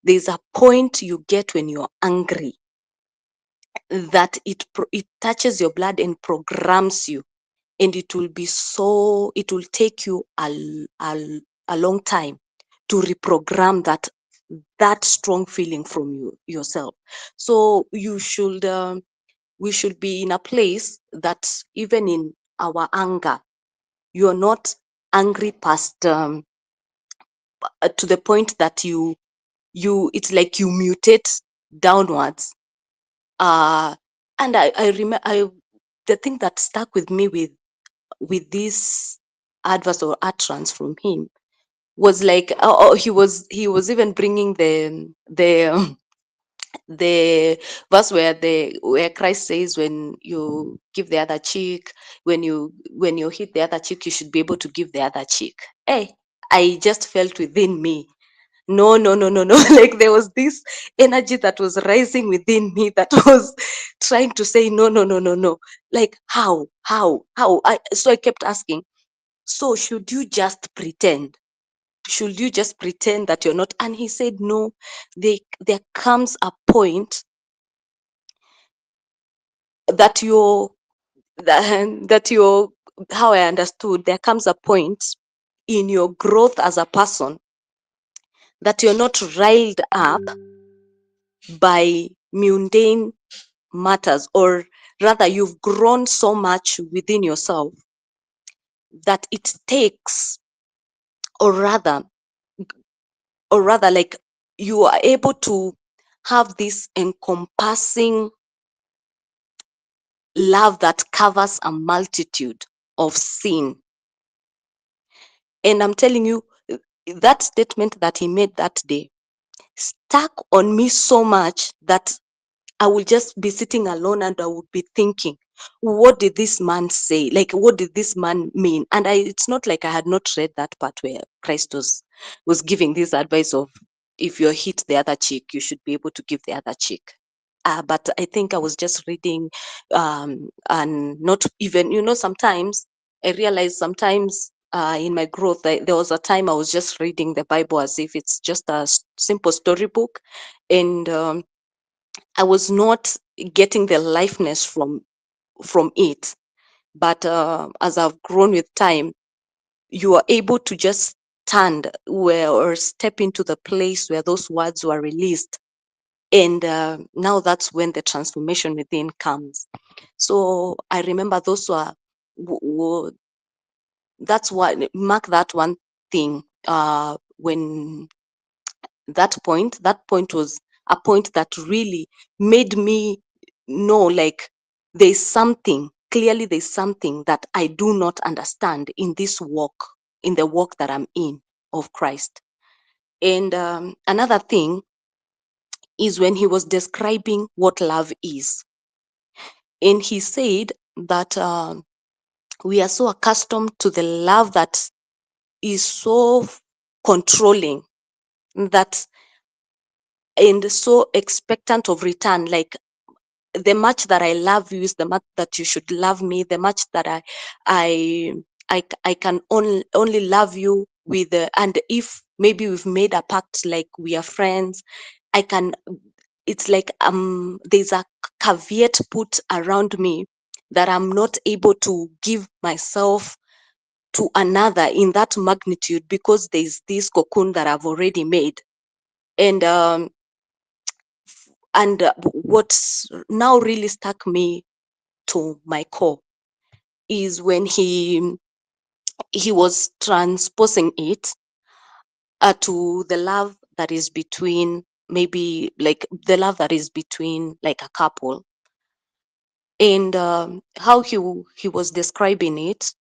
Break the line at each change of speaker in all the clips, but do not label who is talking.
there's a point you get when you're angry that it touches your blood and programs you, and it will take you a long time to reprogram that strong feeling from yourself. So we should be in a place that even in our anger, you're not angry past to the point that it's like you mutate downwards. And I remember the thing that stuck with me with this adverse or utterance from him was like, he was even bringing the verse where Christ says, when you give the other cheek, when you hit the other cheek, you should be able to give the other cheek. Hey, I just felt within me, no, no, no, no, no. Like there was this energy that was rising within me that was trying to say, no, no, no, no, no. Like how? So I kept asking, so should you just pretend? Should you just pretend that you're not? And he said, no, there comes a point that you're, how I understood, there comes a point in your growth as a person that you're not riled up by mundane matters, or rather you've grown so much within yourself that it takes, or rather like you are able to have this encompassing love that covers a multitude of sin. And I'm telling you, that statement that he made that day stuck on me so much that I would just be sitting alone and I would be thinking, what did this man say? Like, what did this man mean? And it's not like I had not read that part where Christ was giving this advice of, if you're hit the other cheek, you should be able to give the other cheek. But I think I was just reading, and not even, sometimes I realize sometimes in my growth, there was a time I was just reading the Bible as if it's just a simple storybook. And I was not getting the liveness from it. But as I've grown with time, you are able to just stand where, or step into the place where those words were released. And now that's when the transformation within comes. So I remember those were, that's what mark that one thing. When that point was a point that really made me know, like, there's something that I do not understand in this walk, in the walk that I'm in of Christ. And another thing is when he was describing what love is, and he said that we are so accustomed to the love that is so controlling, that, and so expectant of return. Like, the much that I love you is the much that you should love me. The much that I I can only love you with, and if maybe we've made a pact, like we are friends, I can. It's like there's a caveat put around me that I'm not able to give myself to another in that magnitude, because there's this cocoon that I've already made. And what's now really stuck me to my core is when he was transposing it to the love that is between, maybe like the love that is between like a couple. And how he was describing it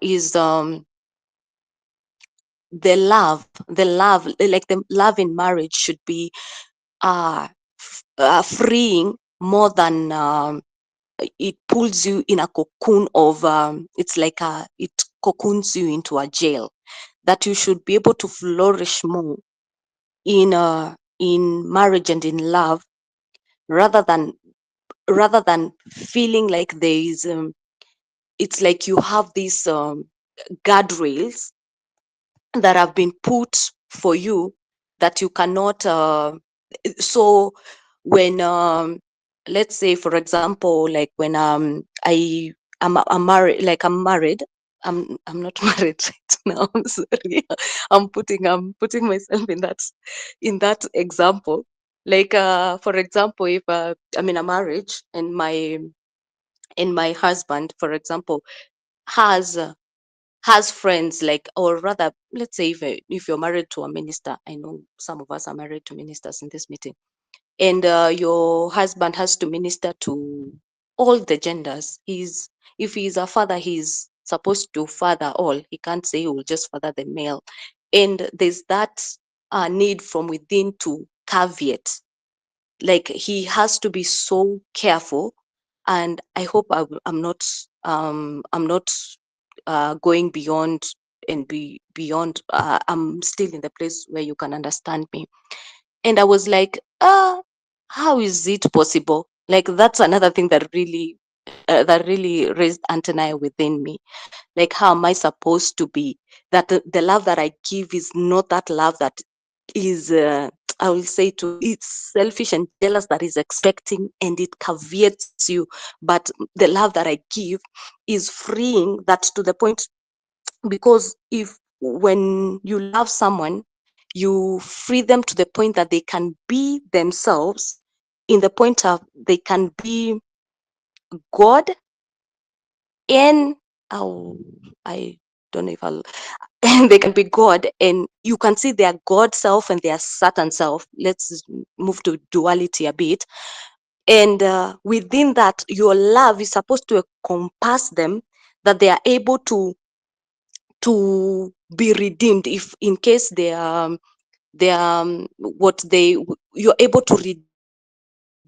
is the love, like the love in marriage should be freeing more than it pulls you in a cocoon of, it's like it cocoons you into a jail. That you should be able to flourish more in marriage and in love, rather than feeling like there is, it's like you have these guardrails that have been put for you, that you cannot so when let's say for example, like when I'm married, like I'm married, I'm not married right now. I'm sorry. I'm putting myself in that example. Like for example, if I'm in a marriage and my husband, for example, has has friends, like, or rather, let's say if you're married to a minister, I know some of us are married to ministers in this meeting, and your husband has to minister to all the genders. If he's a father, he's supposed to father all. He can't say he will just father the male. And there's that need from within to caveat, like he has to be so careful. And I hope I'm not going beyond and be beyond. I'm still in the place where you can understand me. And I was like, how is it possible? Like, that's another thing that really raised antennae within me. Like, how am I supposed to be? That the love that I give is not that love that is, I will say, to it's selfish and jealous, that is expecting and it caveats you. But the love that I give is freeing, that to the point, because if when you love someone, you free them to the point that they can be themselves, in the point of they can be God. And oh, I don't know if I'll they can be God, and you can see their God self and their Satan self. Let's move to duality a bit. And within that, your love is supposed to encompass them, that they are able to be redeemed, if in case they are what they you're able to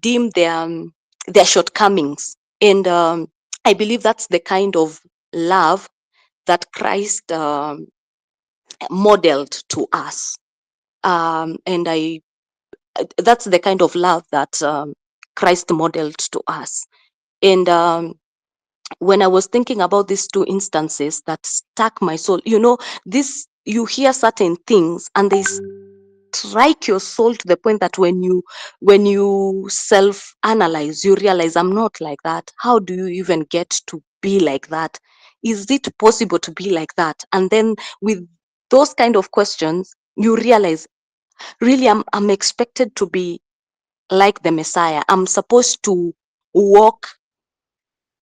redeem their shortcomings. And I believe that's the kind of love that Christ modeled to us. And that's the kind of love that Christ modeled to us. And when I was thinking about these two instances that struck my soul, this, you hear certain things and they strike your soul to the point that when you self analyze, you realize, I'm not like that. How do you even get to be like that? Is it possible to be like that? And then with those kind of questions, you realize, really, I'm expected to be like the Messiah. I'm supposed to walk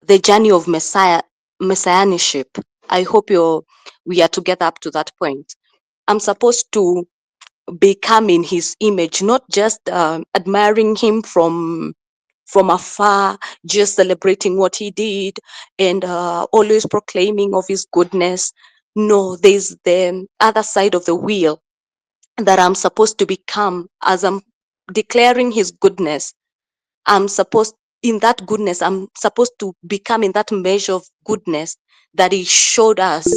the journey of messianisship. I hope we are together up to that point. I'm supposed to become in his image, not just admiring him from afar, just celebrating what he did and always proclaiming of his goodness. No, there's the other side of the wheel that I'm supposed to become. As I'm declaring his goodness, I'm supposed in that goodness, I'm supposed to become in that measure of goodness that he showed us.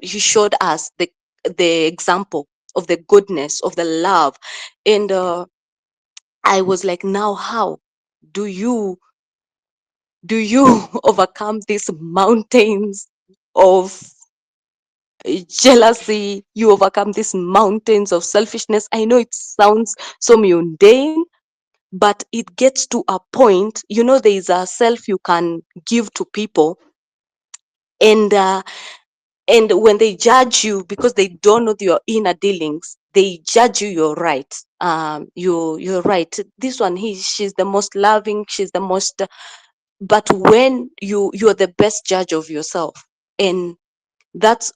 He showed us the example of the goodness, of the love. And I was like, now how do you overcome these mountains of jealousy? You overcome these mountains of selfishness. I know it sounds so mundane, but it gets to a point, there is a self you can give to people, and when they judge you because they don't know your inner dealings, they judge you. You're right. You're right. This one, she's the most loving. She's the most. But when you're the best judge of yourself, and that's,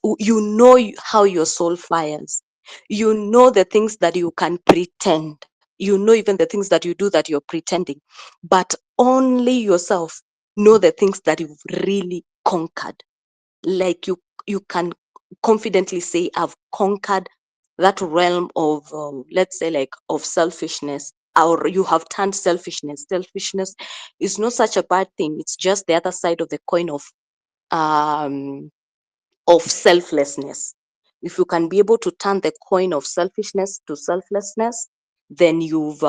how your soul fires. The things that you can pretend. Even the things that you do that you're pretending, but only yourself know the things that you've really conquered. Like, you can confidently say, I've conquered that realm of, let's say, like, of selfishness. Or you have turned selfishness is not such a bad thing. It's just the other side of the coin um of selflessness. If you can be able to turn the coin of selfishness to selflessness, then you've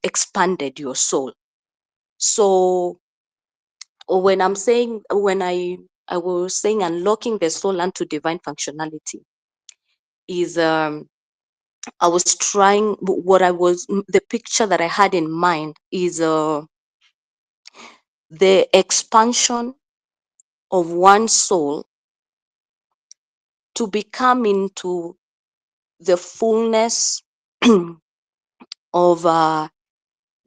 expanded your soul. So when I'm saying, when I I was saying unlocking the soul unto divine functionality is I was trying what I was the picture that I had in mind is the expansion of one soul to become into the fullness of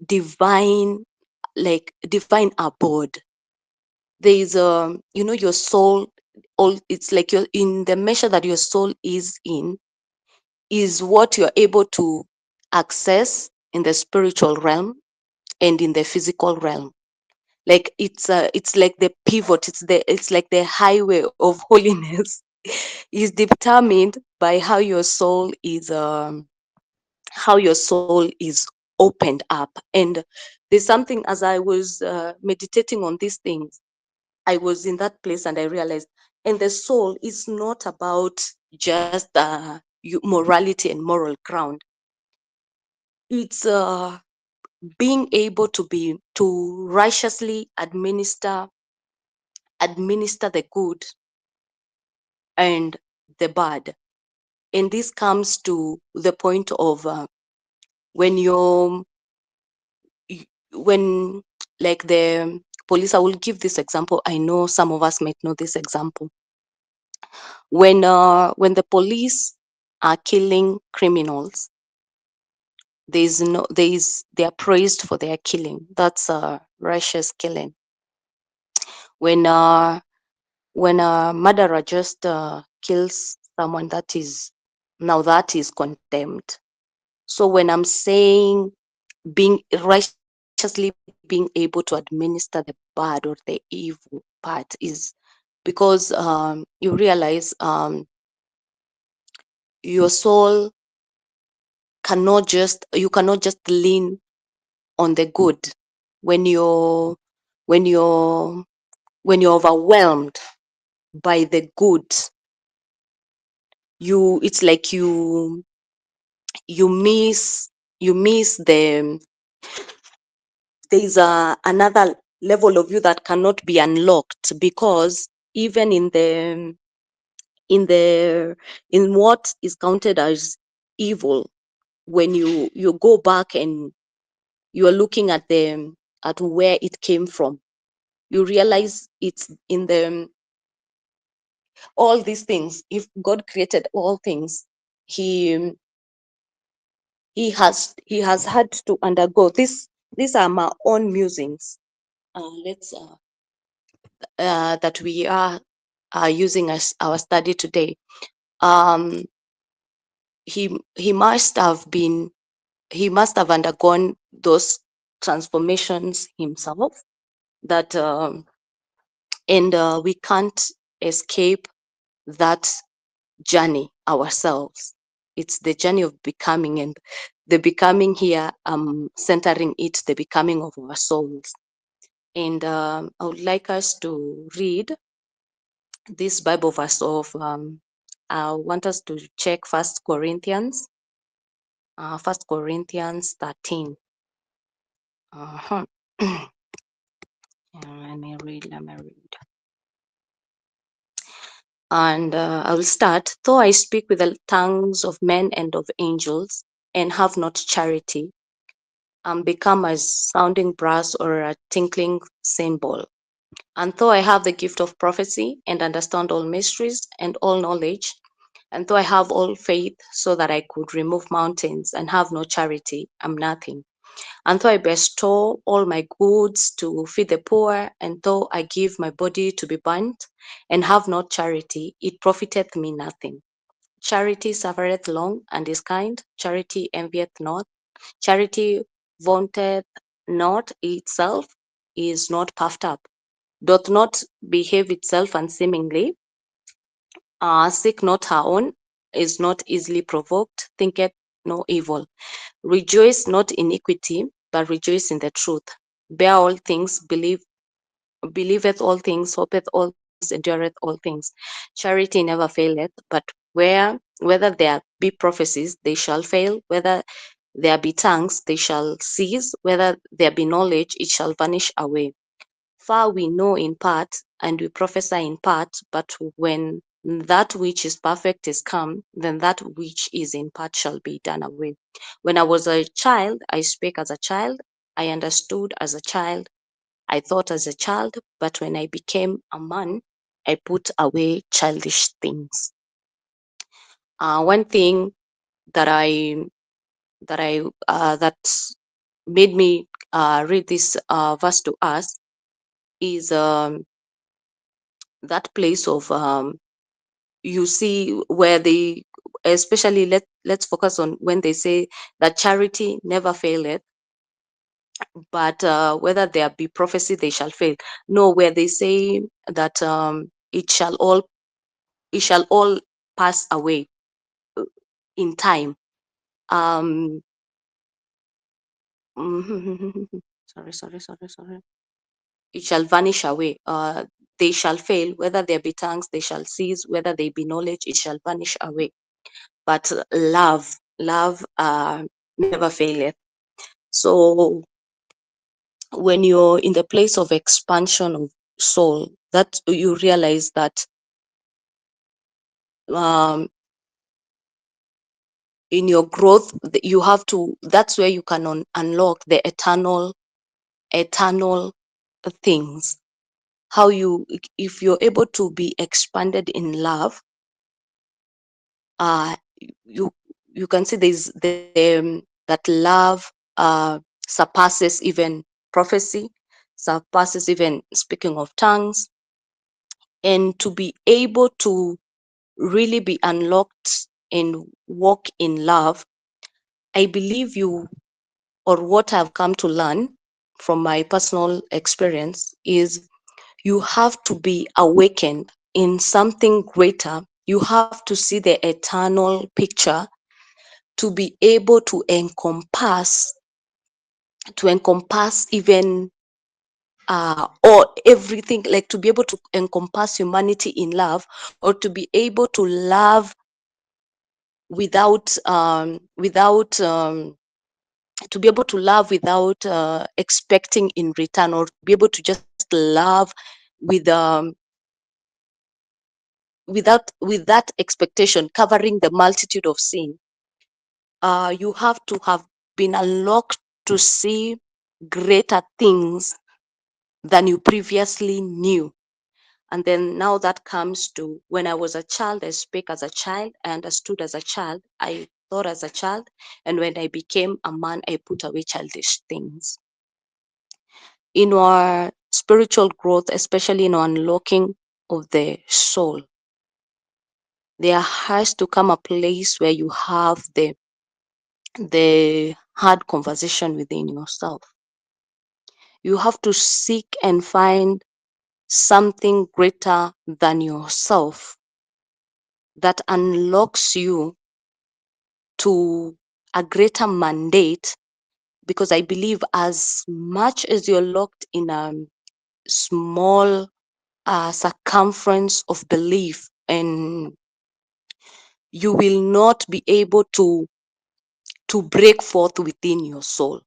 divine, like divine abode. There is your soul, all it's like you're in the measure that your soul is in is what you're able to access in the spiritual realm and in the physical realm. Like it's like the pivot, it's like the highway of holiness is determined by how your soul is opened up. And there's something, as I was meditating on these things, I was in that place and I realized, and the soul is not about just morality and moral ground. It's being able to righteously administer the good and the bad. And this comes to the point of when you're when like the police, I will give this example, I know some of us might know this example. When the police are killing criminals, they are praised for their killing. That's righteous killing. When a murderer just kills someone, that is condemned. So when I'm saying being righteously being able to administer the bad or the evil part is because you realize your soul you cannot just lean on the good when when you're when you're overwhelmed by the good. It's like you miss the there's another level of you that cannot be unlocked, because even in the in what is counted as evil, when you go back and you are looking at where it came from, you realize it's in the all these things. If God created all things, he he has had to undergo this. These are my own musings. Let's That we are using as our study today. Um, he must have undergone those transformations himself. That and we can't escape that journey ourselves. It's the journey of becoming, and the becoming here, centering it, the becoming of our souls. And I would like us to read this Bible verse of I want us to check First Corinthians 13. Uh-huh. Let me read. And I will start. Though I speak with the tongues of men and of angels, and have not charity, I'm become as sounding brass or a tinkling cymbal. And though I have the gift of prophecy and understand all mysteries and all knowledge, and though I have all faith so that I could remove mountains and have no charity, I'm nothing. And though I bestow all my goods to feed the poor, and though I give my body to be burnt, and have not charity, it profiteth me nothing. Charity suffereth long, and is kind. Charity envieth not. Charity vaunteth not itself, is not puffed up, doth not behave itself unseemingly, seek not her own, is not easily provoked, thinketh no evil, rejoice not in iniquity, but rejoice in the truth, bear all things, believeth all things, hopeth all things, endureth all things. Charity never faileth, but whether there be prophecies, they shall fail, whether there be tongues, they shall cease, whether there be knowledge, it shall vanish away. Far we know in part, and we prophesy in part, but when that which is perfect is come, then that which is in part shall be done away. When I was a child, I spake as a child, I understood as a child, I thought as a child, but when I became a man, I put away childish things. One thing that that made me read this verse to us is that place of you see where they, especially let's focus on when they say that charity never faileth, but whether there be prophecy they shall fail. No, where they say that it shall all pass away in time. um sorry, it shall vanish away. They shall fail, whether there be tongues they shall cease, whether they be knowledge it shall vanish away, but love never faileth. So when you're in the place of expansion of soul, that you realize that um, in your growth you have to, that's where you can unlock the eternal things. How you, if you're able to be expanded in love, uh you you can see there's that love surpasses even prophecy, surpasses even speaking of tongues. And to be able to really be unlocked and walk in love, I believe you, or what I've come to learn from my personal experience, is you have to be awakened in something greater. You have to see the eternal picture to be able to encompass even or everything, like to be able to encompass humanity in love, or to be able to love without to be able to love without expecting in return, or to be able to just love with with that expectation covering the multitude of sin. You have to have been unlocked to see greater things than you previously knew. And then now that comes to, when I was a child, I spake as a child, I understood as a child, I thought as a child, and when I became a man, I put away childish things. In our spiritual growth, especially in our unlocking of the soul, there has to come a place where you have the hard conversation within yourself. You have to seek and find something greater than yourself that unlocks you to a greater mandate. Because I believe as much as you're locked in a small circumference of belief, and you will not be able to break forth within your soul.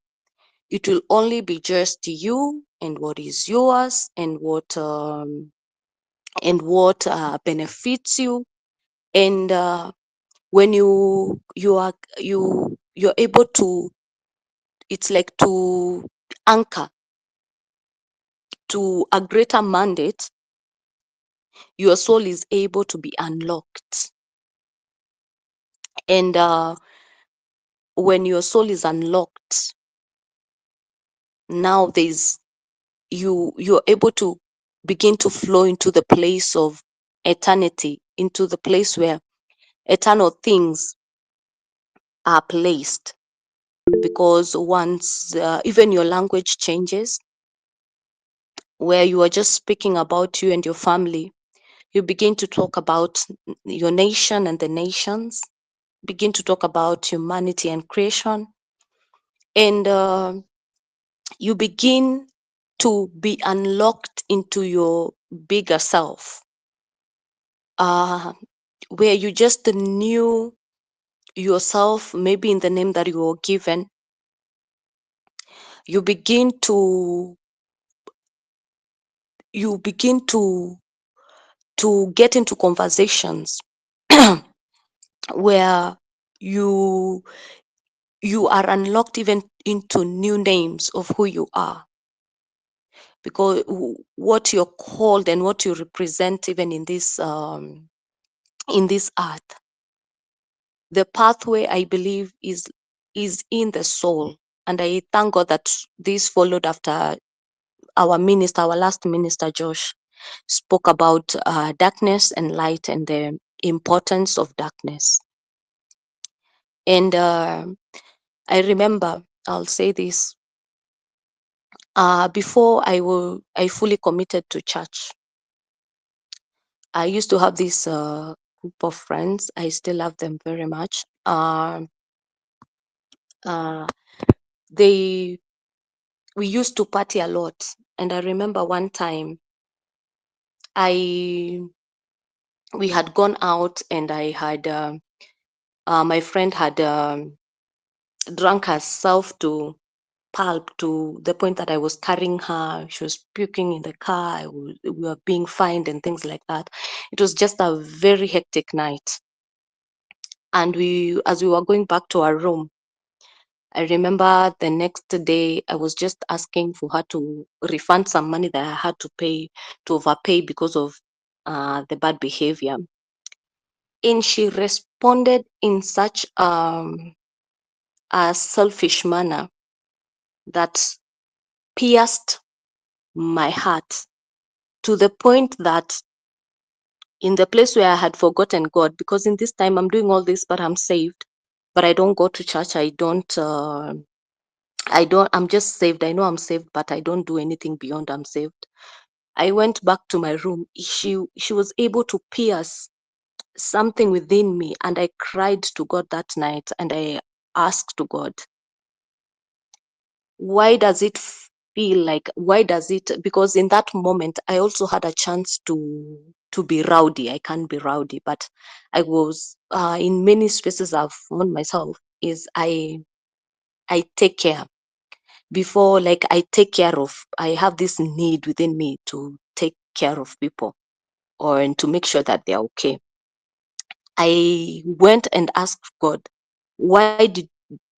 It will only be just you and what is yours, and what benefits you. And when you're able to, it's like to anchor to a greater mandate, your soul is able to be unlocked. And when your soul is unlocked, now you're able to begin to flow into the place of eternity, into the place where eternal things are placed. Because once even your language changes, where you are just speaking about you and your family, you begin to talk about your nation and the nations, begin to talk about humanity and creation, and you begin to be unlocked into your bigger self, uh, where you just knew yourself, maybe in the name that you were given. You begin to you begin to get into conversations where you you are unlocked even into new names of who you are, because what you're called and what you represent even in this earth, the pathway, I believe, is in the soul. And I thank God that this followed after our last minister Josh spoke about darkness and light and the importance of darkness. And I remember, I'll say this, before I fully committed to church, I used to have this group of friends. I still love them very much. Uh, they We used to party a lot, and I remember one time I we had gone out, and I had my friend had drunk herself to pulp, to the point that I was carrying her. She was puking in the car. We were being fined and things like that. It was just a very hectic night. And as we were going back to our room, I remember the next day I was just asking for her to refund some money that I had to overpay because of the bad behavior. And she responded in such a selfish manner that pierced my heart, to the point that in the place where I had forgotten God, because in this time I'm doing all this, but I'm saved, but I don't go to church. I'm just saved. I know I'm saved, but I don't do anything beyond I'm saved. I went back to my room. She was able to pierce something within me, and I cried to God that night, and I asked to God, why does it feel like, why does it, because in that moment I also had a chance to be rowdy. I can't be rowdy, but I was in many spaces I've found myself is I take care before, like I take care of, I have this need within me to take care of people, or and to make sure that they're okay. I went and asked God, why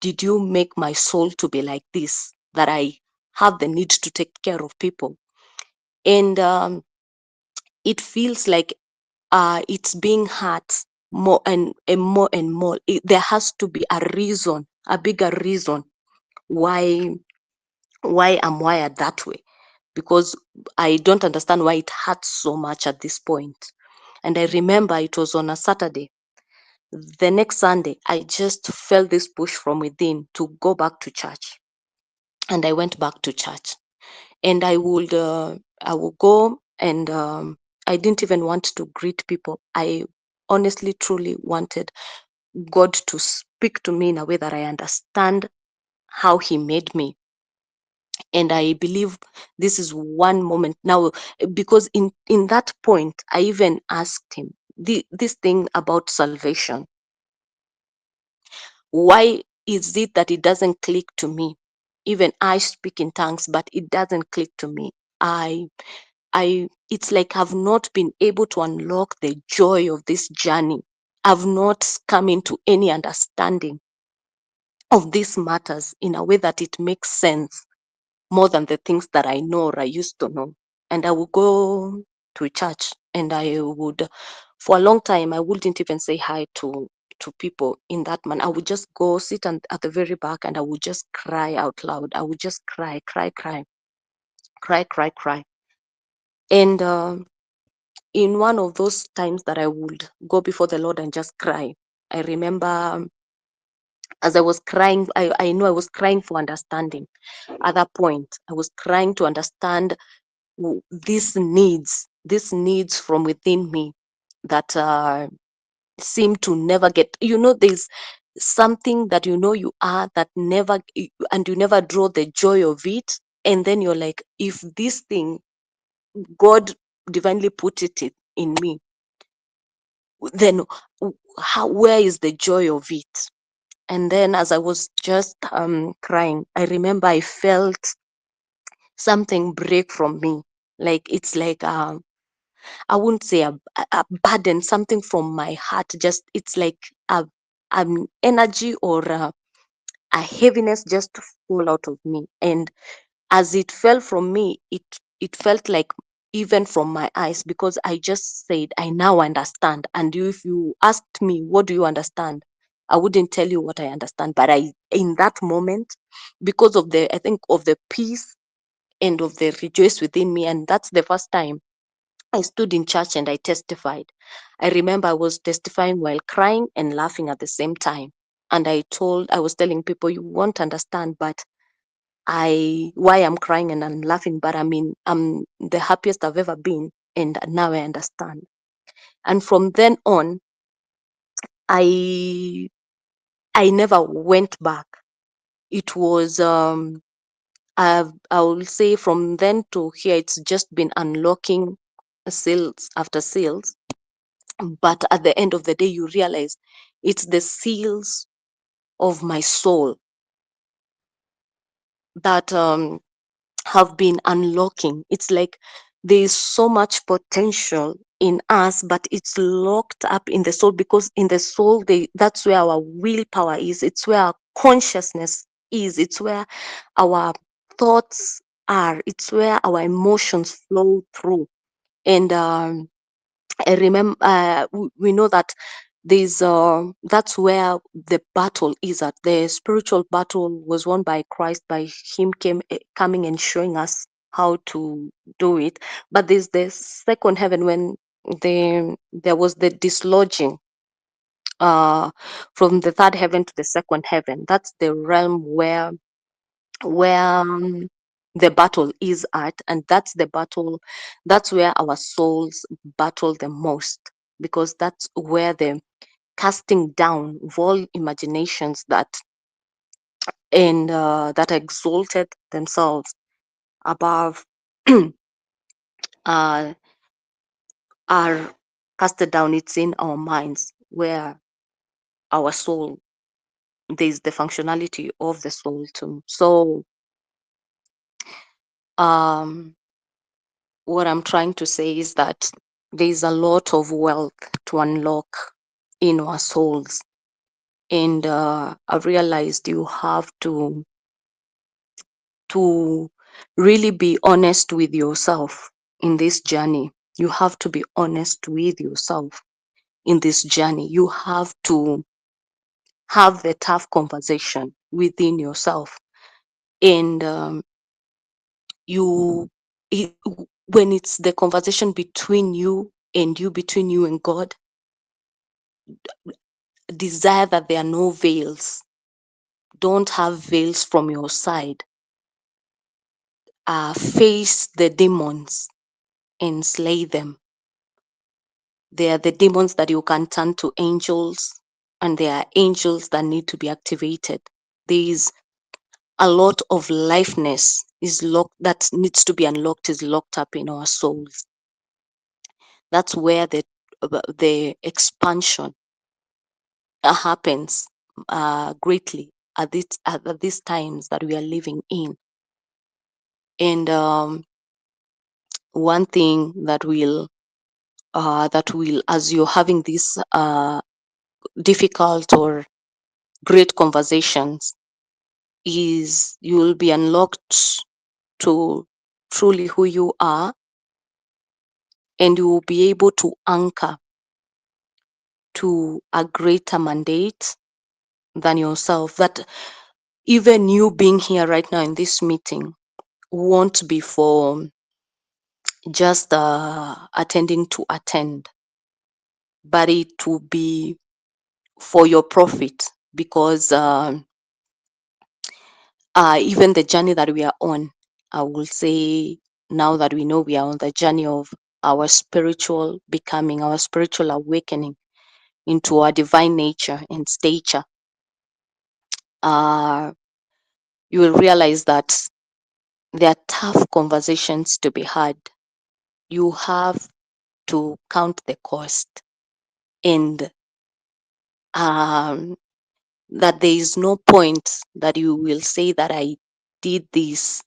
did you make my soul to be like this, that I have the need to take care of people? And it feels like it's being hurt more and more and more. There has to be a reason, a bigger reason why I'm wired that way, because I don't understand why it hurts so much at this point. And I remember it was on a Saturday. The next Sunday, I just felt this push from within to go back to church. And I went back to church. And I would go, and I didn't even want to greet people. I honestly, truly wanted God to speak to me in a way that I understand how He made me. And I believe this is one moment now, because in that point I even asked Him this thing about salvation. Why is it that it doesn't click to me? Even I speak in tongues, but it doesn't click to me. It's like I've not been able to unlock the joy of this journey. I've not come into any understanding of these matters in a way that it makes sense more than the things that I know or I used to know. And I would go to church, and I would, for a long time, I wouldn't even say hi to people in that man. I would just go sit at the very back, and I would just cry out loud. I would just cry, cry, cry, cry, cry, cry. And in one of those times that I would go before the Lord and just cry, I remember as I was crying, I know I was crying for understanding. At that point, I was crying to understand these needs from within me that seem to never get, there's something that you are that never, and you never draw the joy of it. And then you're like, if this thing God divinely put it in me, then where is the joy of it? And then as I was just crying, I remember I felt something break from me. Like it's like I wouldn't say a burden, something from my heart. Just it's like a an energy or a heaviness just fall out of me. And as it fell from me, it felt like even from my eyes, because I just said, I now understand. And if you asked me, what do you understand? I wouldn't tell you what I understand. But I, in that moment, because of the, I think, of the peace and of the rejoice within me, and that's the first time I stood in church and I testified. I remember I was testifying while crying and laughing at the same time. And I was telling people, you won't understand, but why I'm crying and I'm laughing, but I mean, I'm the happiest I've ever been. And now I understand. And from then on, I, I never went back. It was, I will say from then to here, it's just been unlocking sales after sales. But at the end of the day, you realize it's the seals of my soul that have been unlocking. It's like there's so much potential in us, but it's locked up in the soul, because in the soul, that's where our willpower is. It's where our consciousness is. It's where our thoughts are. It's where our emotions flow through. And I remember we know that there's that's where the battle is at. The spiritual battle was won by Christ, by him coming and showing us how to do it. But there's the second heaven, when there was the dislodging uh from the third heaven to the second heaven. That's the realm where the battle is at, and that's where our souls battle the most, because that's where the casting down of all imaginations that exalted themselves above uh, are casted down. It's in our minds, where our soul, there's the functionality of the soul too. So um what I'm trying to say is that there's a lot of wealth to unlock in our souls. And I've realized you have to really be honest with yourself in this journey. You have to be honest with yourself in this journey. You have to have the tough conversation within yourself. And you, it, when it's the conversation between you and God, desire that there are no veils. Don't have veils from your side. Face the demons and slay them. They are the demons that you can turn to angels, and there are angels that need to be activated. There's a lot of lifeness is locked, that needs to be unlocked, is locked up in our souls. That's where the expansion happens greatly at these times that we are living in. And one thing that will, as you're having these difficult or great conversations, is you will be unlocked to truly who you are, and you will be able to anchor to a greater mandate than yourself. That even you being here right now in this meeting won't be for just attending to attend, but it will be for your profit, because even the journey that we are on, I will say, now that we know we are on the journey of our spiritual becoming, our spiritual awakening into our divine nature and stature, uh, you will realize that there are tough conversations to be had. You have to count the cost, and um, that there is no point that you will say that I did this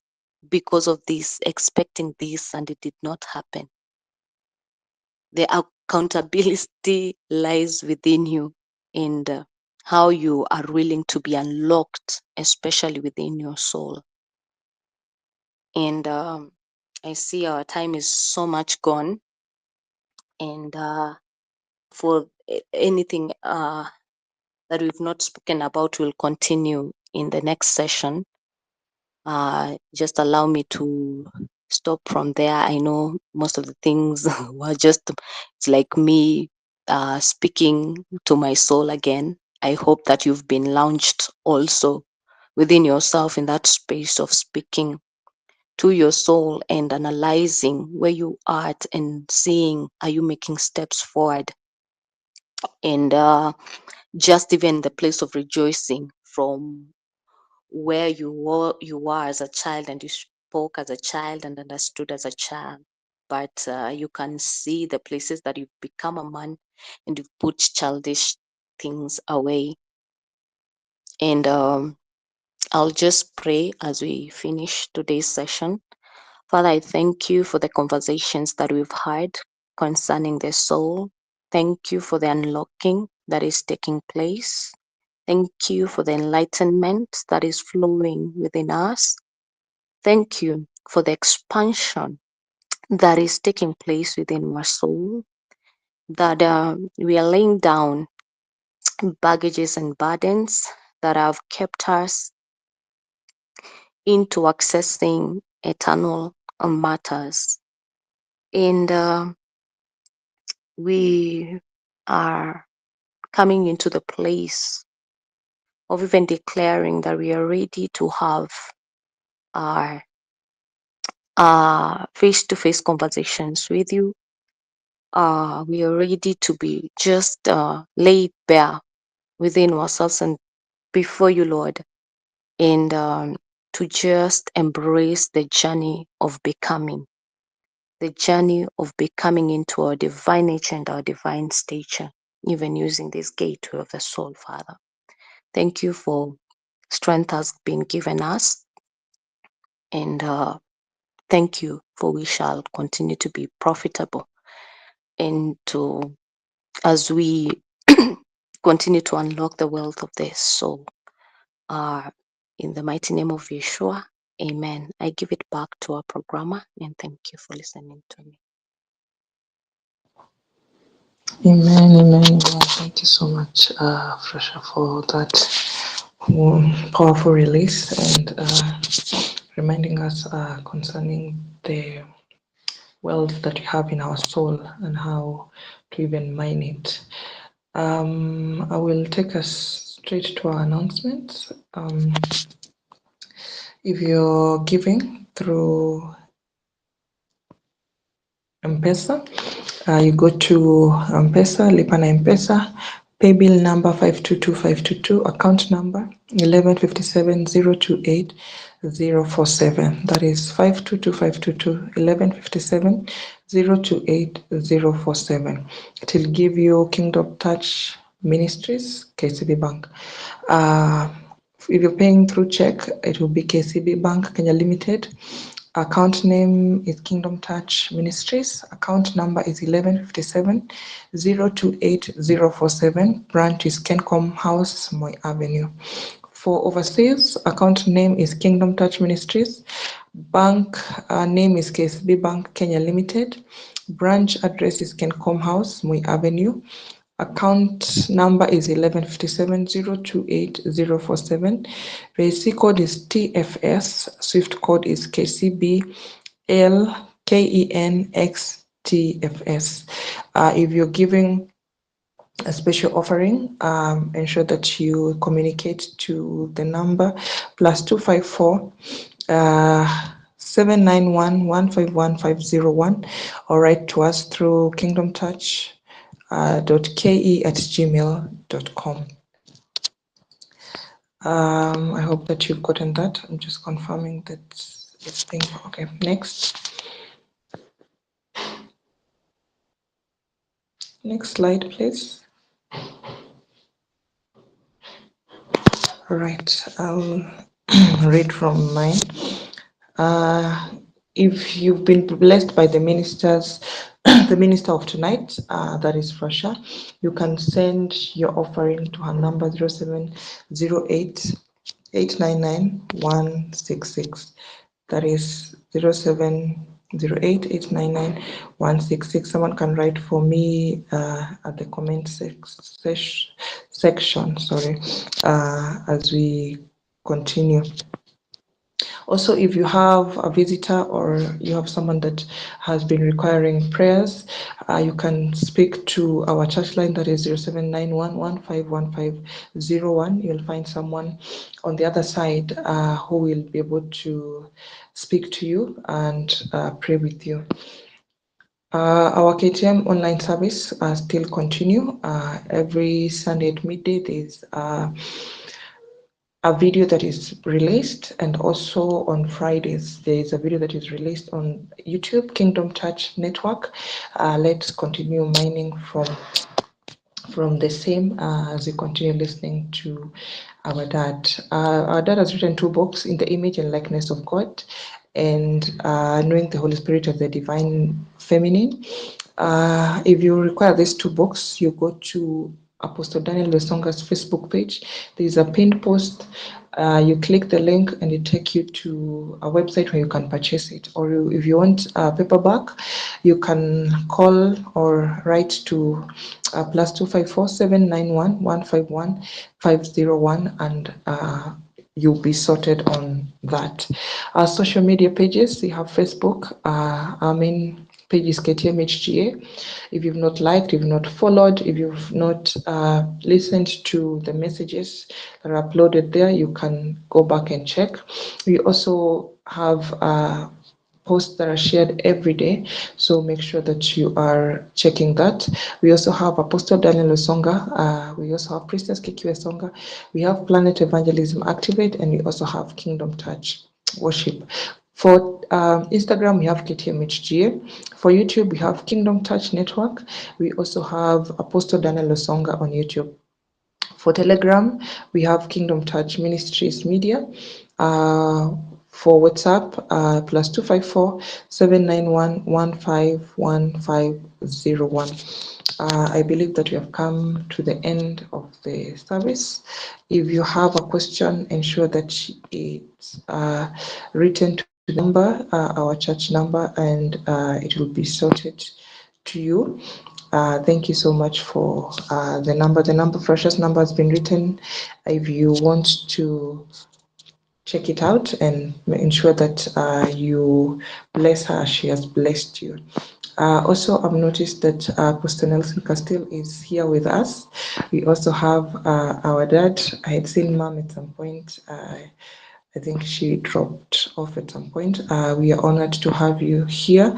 because of this, expecting this, and it did not happen. The accountability lies within you, and how you are willing to be unlocked, especially within your soul. And I see our time is so much gone, and for anything that we've not spoken about, we'll continue in the next session. Just allow me to stop from there. I know most of the things were just, it's like me speaking to my soul again. I hope that you've been launched also within yourself in that space of speaking to your soul and analyzing where you are at and seeing, are you making steps forward? And just even the place of rejoicing from where you are as a child, and you spoke as a child and understood as a child, but you can see the places that you've become a man and you've put childish things away. And I'll just pray as we finish today's session. Father, I thank you for the conversations that we've had concerning the soul. Thank you for the unlocking that is taking place. Thank you for the enlightenment that is flowing within us. Thank you for the expansion that is taking place within our soul, that we are laying down baggages and burdens that have kept us into accessing eternal matters. And we are coming into the place of even declaring that we are ready to have our face-to-face conversations with you. We are ready to be just laid bare within ourselves and before you, Lord, and to just embrace the journey of becoming, into our divine nature and our divine stature, even using this gateway of the soul, Father. Thank you for strength has been given us, and thank you for we shall continue to be profitable, and to as we continue to unlock the wealth of the soul. In the mighty name of Yeshua, amen. I give it back to our programmer, and thank you for listening to me.
Amen, amen. Well, thank you so much, Fresha, for that powerful release and reminding us concerning the wealth that we have in our soul and how to even mine it. I will take us straight to our announcements. If you're giving through M-Pesa, you go to M-Pesa, Lipa na M-Pesa, pay bill number 522522, account number 1157028047. That is 522522, 1157028047. It will give you Kingdom Touch Ministries, KCB Bank. If you're paying through check, it will be KCB Bank Kenya Limited. Account name is Kingdom Touch Ministries. Account number is 1157028047. Branch is Kencom House, Moi Avenue. For overseas, account name is Kingdom Touch Ministries. Bank name is KCB Bank Kenya Limited. Branch address is Kencom House, Moi Avenue. Account number is 1157028047. RAC code is TFS. Swift code is KCBLKENXTFS. If you're giving a special offering, ensure that you communicate to the number +254 791151501, or write to us through kingdomtouch.ke@gmail.com. I hope that you've gotten that. I'm just confirming that it's being okay. Next slide, please. All right, I'll read from mine. Uh, if you've been blessed by the ministers, the minister of tonight, that is Frasha, you can send your offering to her number 0708 899 166. That is 0708 899 166. Someone can write for me at the comment section, sorry, as we continue. Also, if you have a visitor or you have someone that has been requiring prayers, you can speak to our church line, that is 0791151501. You'll find someone on the other side who will be able to speak to you and pray with you. Our KTM online service still continue. Every Sunday at midday, there's a video that is released, and also on Fridays there is a video that is released on YouTube, Kingdom Church Network. Let's continue mining from the same as we continue listening to our dad. Our dad has written 2 books, In the Image and Likeness of God and Knowing the Holy Spirit of the Divine Feminine. If you require these 2 books, you go to Apostle Daniel Lesonga's Facebook page. There is a pinned post. You click the link and it takes you to a website where you can purchase it. Or if you want a paperback, you can call or write to +254 791 151 501 and you'll be sorted on that. Our social media pages, we have Facebook. Our main page is KTM HGA. If you've not liked, if you've not followed, if you've not listened to the messages that are uploaded there, you can go back and check. We also have posts that are shared every day, so make sure that you are checking that. We also have Apostle Daniel Osonga, we also have Priestess Kiki Osonga, we have Planet Evangelism Activate, and we also have Kingdom Touch Worship. For Instagram, we have KTMHGA. For YouTube, we have Kingdom Touch Network. We also have Apostle Daniel Osonga on YouTube. For Telegram, we have Kingdom Touch Ministries Media. For WhatsApp, +254 791 151501. I believe that we have come to the end of the service. If you have a question, ensure that it's written to the number, our church number, and it will be sorted to you. Thank you so much for the number. The number, Freshers number, has been written. If you want to check it out and ensure that you bless her, she has blessed you. Also, I've noticed that Pastor Nelson Castile is here with us. We also have our dad. I had seen mom at some point. I think she dropped off at some point. We are honored to have you here.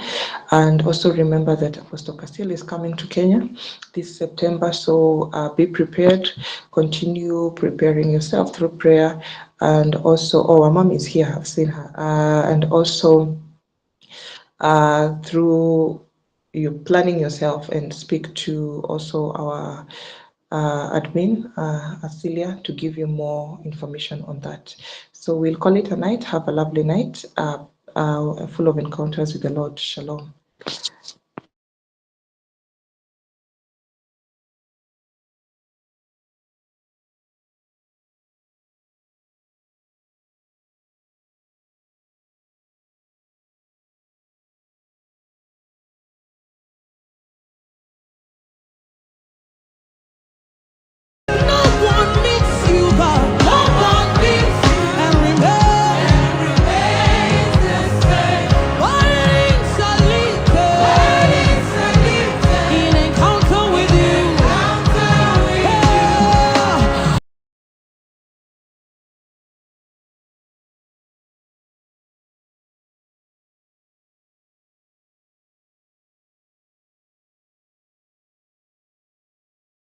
And also remember that Apostle Castile is coming to Kenya this September. So be prepared. Continue preparing yourself through prayer. And also, oh, our mom is here. I've seen her. And also, through you planning yourself, and speak to also our admin, Asilia, to give you more information on that. So we'll call it a night. Have a lovely night, full of encounters with the Lord. Shalom.